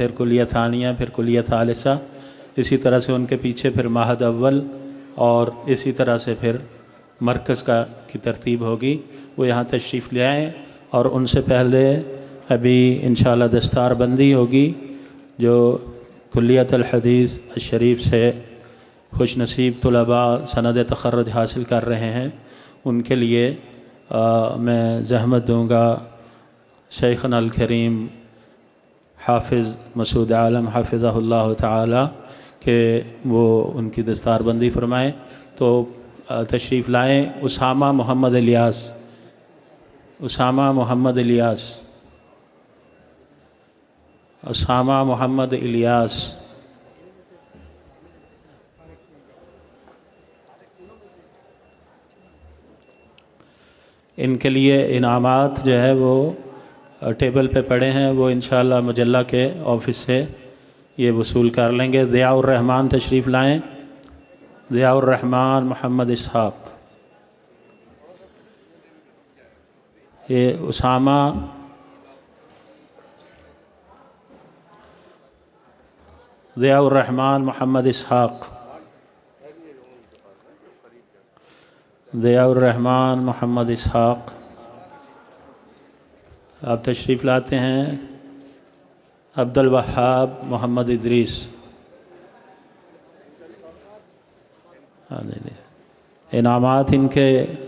پھر کلیہ ثانیہ، پھر کلیہ ثالثہ، اسی طرح سے ان کے پیچھے پھر معہد اول، اور اسی طرح سے پھر مرکز کی ترتیب ہوگی۔ وہ یہاں تشریف لے آئیں، اور ان سے پہلے ابھی انشاءاللہ دستار بندی ہوگی۔ جو کلیۃ الحدیث الشریف سے خوش نصیب طلباء سند تخرج حاصل کر رہے ہیں، ان کے لیے میں زحمت دوں گا شیخنا الکریم حافظ مسعود عالم حافظہ اللہ تعالی کہ وہ ان کی دستار بندی فرمائیں۔ تو تشریف لائیں اسامہ محمد الیاس، اسامہ محمد الیاس، اسامہ محمد الیاس۔ ان کے لیے انعامات جو ہے وہ ٹیبل پہ پڑے ہیں، وہ انشاءاللہ مجلہ کے آفس سے یہ وصول کر لیں گے۔ ضیاء الرحمن تشریف لائیں، ضیاء الرحمن محمد اسحاق۔ یہ اسامہ ضیاء الرحمن محمد اسحاق، ضیاء الرحمن محمد اسحاق۔ آپ تشریف لاتے ہیں عبد الوہاب محمد ادریس۔ انعامات ان کے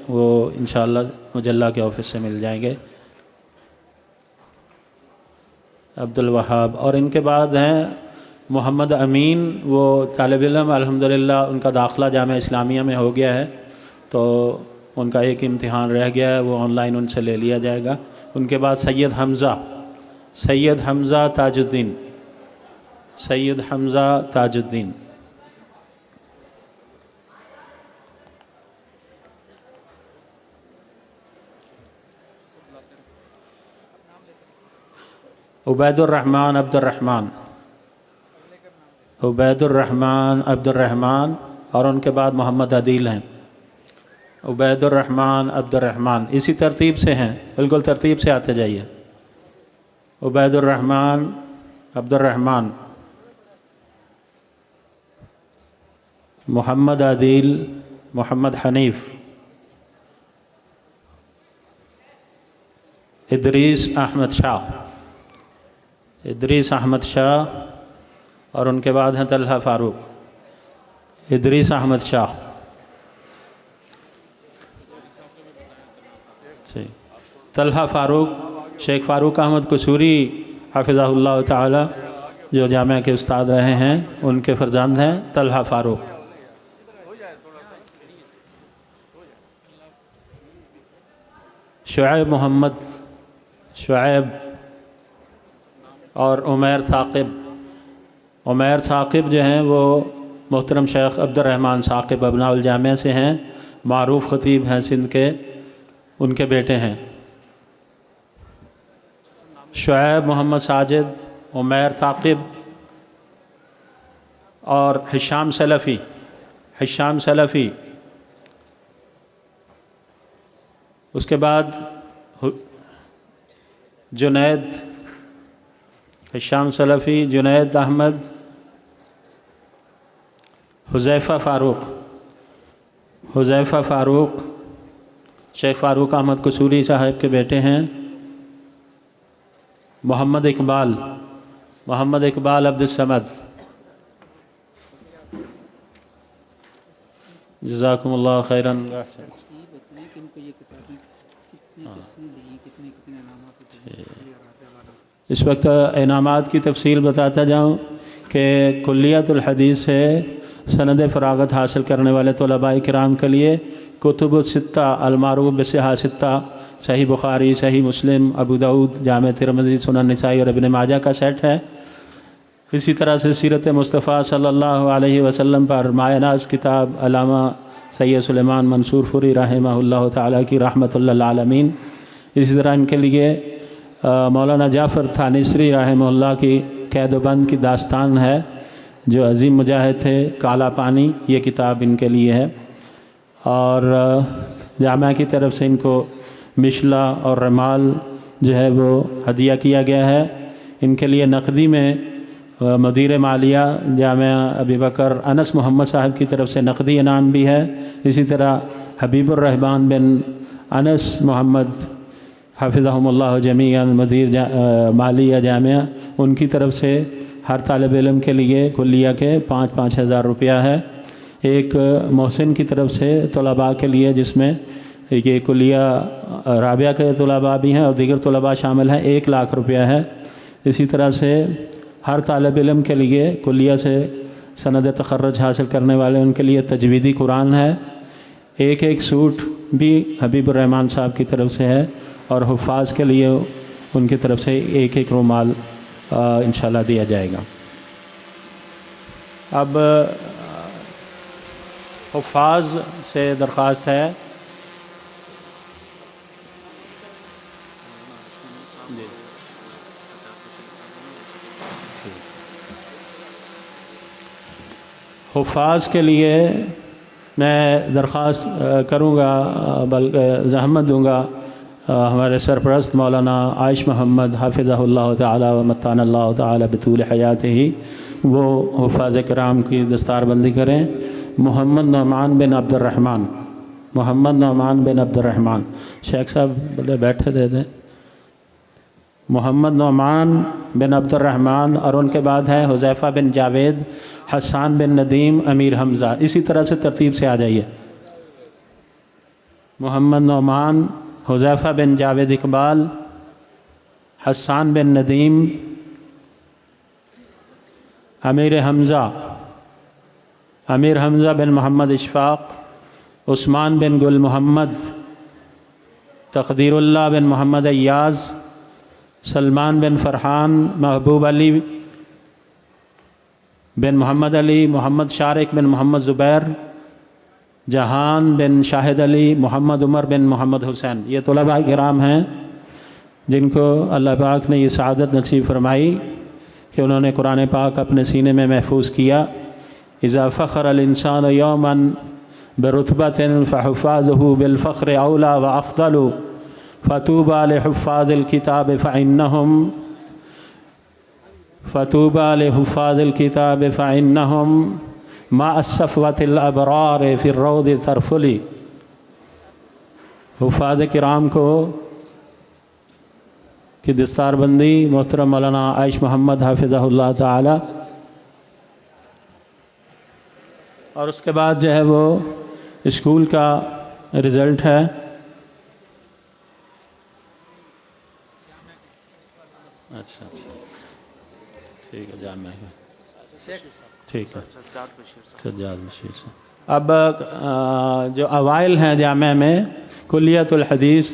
وہ انشاءاللہ مجلہ کے آفس سے مل جائیں گے۔ عبد الوہاب، اور ان کے بعد ہیں محمد امین، وہ طالب علم الحمدللہ ان کا داخلہ جامعہ اسلامیہ میں ہو گیا ہے، تو ان کا ایک امتحان رہ گیا ہے، وہ آن لائن ان سے لے لیا جائے گا۔ ان کے بعد سید حمزہ، سید حمزہ تاج الدین، سید حمزہ تاج الدین۔ عبید الرحمن عبد الرحمن، عبید الرحمن عبد الرحمن، اور ان کے بعد محمد عدیل ہیں۔ عبید الرحمن عبد الرحمن، اسی ترتیب سے ہیں، بالکل ترتیب سے آتے جائیے۔ عبید الرحمن عبد الرحمن، محمد عدیل، محمد حنیف، ادریس احمد شاہ، ادریس احمد شاہ، اور ان کے بعد ہیں طلحہ فاروق، ادریس احمد شاہ۔ طلحہ فاروق، شیخ فاروق احمد قصوری حافظہ اللہ تعالی جو جامعہ کے استاد رہے ہیں، ان کے فرزند ہیں طلحہ فاروق۔ شعیب محمد، شعیب، اور عمیر ثاقب۔ عمیر ثاقب جو ہیں وہ محترم شیخ عبد الرحمن ثاقب ابناء الجامعہ سے ہیں، معروف خطیب ہیں سندھ کے، ان کے بیٹے ہیں۔ شعیب محمد ساجد، عمیر ثاقب، اور حشام سلفی، حشام سلفی۔ اس کے بعد جنید، حشام سلفی، جنید احمد، حذیفہ فاروق، حذیفہ فاروق شیخ فاروق احمد قصوری صاحب کے بیٹے ہیں۔ محمد اقبال، محمد اقبال عبد الصمد، جزاکم اللہ خیراً۔ اس وقت انعامات کی تفصیل بتاتا جاؤں کہ کلیۃ الحدیث سے سند فراغت حاصل کرنے والے طلباء کرام کے لیے کتب الستہ المعروف بصحاح ستہ، صحیح بخاری، صحیح مسلم، ابو داؤد، جامع ترمذی، سنن نسائی اور ابن ماجہ کا سیٹ ہے۔ اسی طرح سے سیرت مصطفیٰ صلی اللہ علیہ وسلم پر مایہ ناز کتاب علامہ سید سلیمان منصور فوری رحمہ اللہ تعالیٰ کی رحمت للعالمین۔ اسی طرح ان کے لیے مولانا جعفر تھانسری رحمہ اللہ کی قید و بند کی داستان ہے، جو عظیم مجاہد تھے، کالا پانی، یہ کتاب ان کے لیے ہے۔ اور جامعہ کی طرف سے ان کو مشلا اور رمال جو ہے وہ ہدیہ کیا گیا ہے۔ ان کے لیے نقدی میں مدیر مالیہ جامعہ ابی بکر انس محمد صاحب کی طرف سے نقدی انعام بھی ہے. اسی طرح حبیب الرحمن بن انس محمد حفظہم اللہ جمیعا مدیر مالیہ جامعہ، ان کی طرف سے ہر طالب علم کے لیے کلیہ کے 5,000 روپیہ ہے. ایک محسن کی طرف سے طلباء کے لیے، جس میں یہ کلیہ رابعہ کے طلباء بھی ہیں اور دیگر طلباء شامل ہیں، 1,00,000 روپیہ ہے. اسی طرح سے ہر طالب علم کے لیے کلیہ سے سند تخرج حاصل کرنے والے ان کے لیے تجویدی قرآن ہے. ایک سوٹ بھی حبیب الرحمن صاحب کی طرف سے ہے، اور حفاظ کے لیے ان کی طرف سے ایک رومال انشاءاللہ دیا جائے گا. اب حفاظ سے درخواست ہے حفاظ کے لیے میں درخواست کروں گا، بلکہ زحمت دوں گا ہمارے سرپرست مولانا عائش محمد حافظہ اللہ تعالی و متعنا اللہ تعالی بطول حیاتہ ہی، وہ حفاظ کرام کی دستار بندی کریں. محمد نعمان بن عبد الرحمن، محمد نعمان بن عبد الرحمن، شیخ صاحب بلے بیٹھے دے دیں. محمد نعمان بن عبد الرحمن، اور ان کے بعد ہے حذیفہ بن جاوید، حسان بن ندیم، امیر حمزہ. اسی طرح سے ترتیب سے آ جائیے. محمد نعمان، حذیفہ بن جاوید اقبال، حسان بن ندیم، امیر حمزہ بن محمد اشفاق، عثمان بن گل محمد، تقدیر اللہ بن محمد ایاز، سلمان بن فرحان، محبوب علی بن محمد علی، محمد شارق بن محمد زبیر، جہان بن شاہد علی، محمد عمر بن محمد حسین. یہ طلباء کرام ہیں جن کو اللہ پاک نے یہ سعادت نصیب فرمائی کہ انہوں نے قرآن پاک اپنے سینے میں محفوظ کیا. اذا فخر الانسان یوما برتبۃ فحفاظه بالفخر اولا وافضل فطوبى لحفاظ الكتاب فإنهم مع الصفوة الابرار في الروض ترفلی. حفاظ کرام کو کی دستار بندی محترم مولانا عائش محمد حافظہ اللہ تعالی، اور اس کے بعد جو ہے وہ اسکول کا رزلٹ ہے. اچھا ٹھیک ہے، جامعہ ٹھیک ہے، سجاد بشیر سے. اب جو اوائل ہیں جامعہ میں کلیۃ الحدیث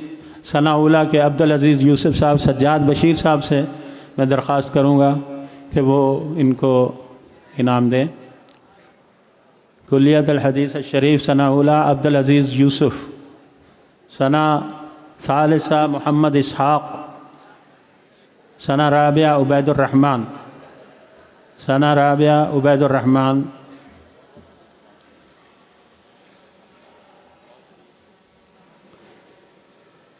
ثنا اولیٰ کے عبدالعزیز یوسف صاحب سجاد بشیر صاحب سے میں درخواست کروں گا کہ وہ ان کو انعام دیں. کلیۃ الحدیث الشریف ثنا اولیٰ عبدالعزیز یوسف، ثنا ثالثہ محمد اسحاق، ثنا رابعہ عبید الرحمن، ثنا رابعہ عبید الرحمن.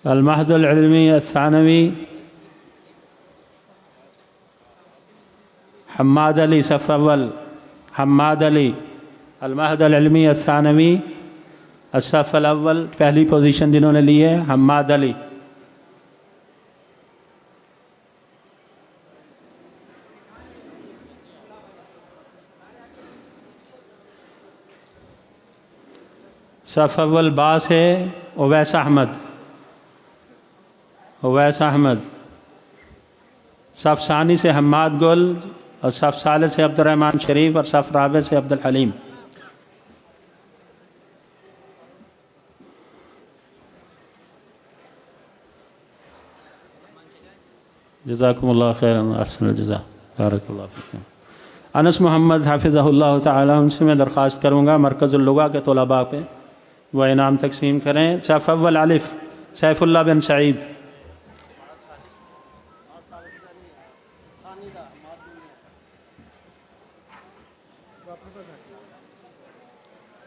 المہد العلمی الثانوی حماد علی، صف اول حماد علی، المہد العلمی الثانوی الصف الاول، پہلی پوزیشن جنہوں نے لی ہے حماد علی. صف اول با سے اویس احمد، صف ثانی سے حماد گل، اور صف ثالث سے عبد الرحمن شریف، اور صف رابع سے عبد الحلیم. جزاکم اللہ خیرا احسن الجزاء، بارک اللہ فیکم. انس محمد حافظہ اللہ تعالی، ان سے میں درخواست کروں گا مرکز اللغہ کے طلباء پہ وہ انعام تقسیم کریں. صف اول الف سیف اللہ بن سعید،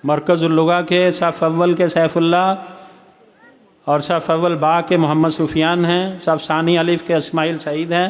مرکز اللغہ کے صف اول کے سیف اللہ، اور صف اول با کے محمد سفیان ہیں. صف ثانی الف کے اسماعیل سعید ہیں،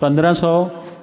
1500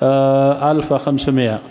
1500,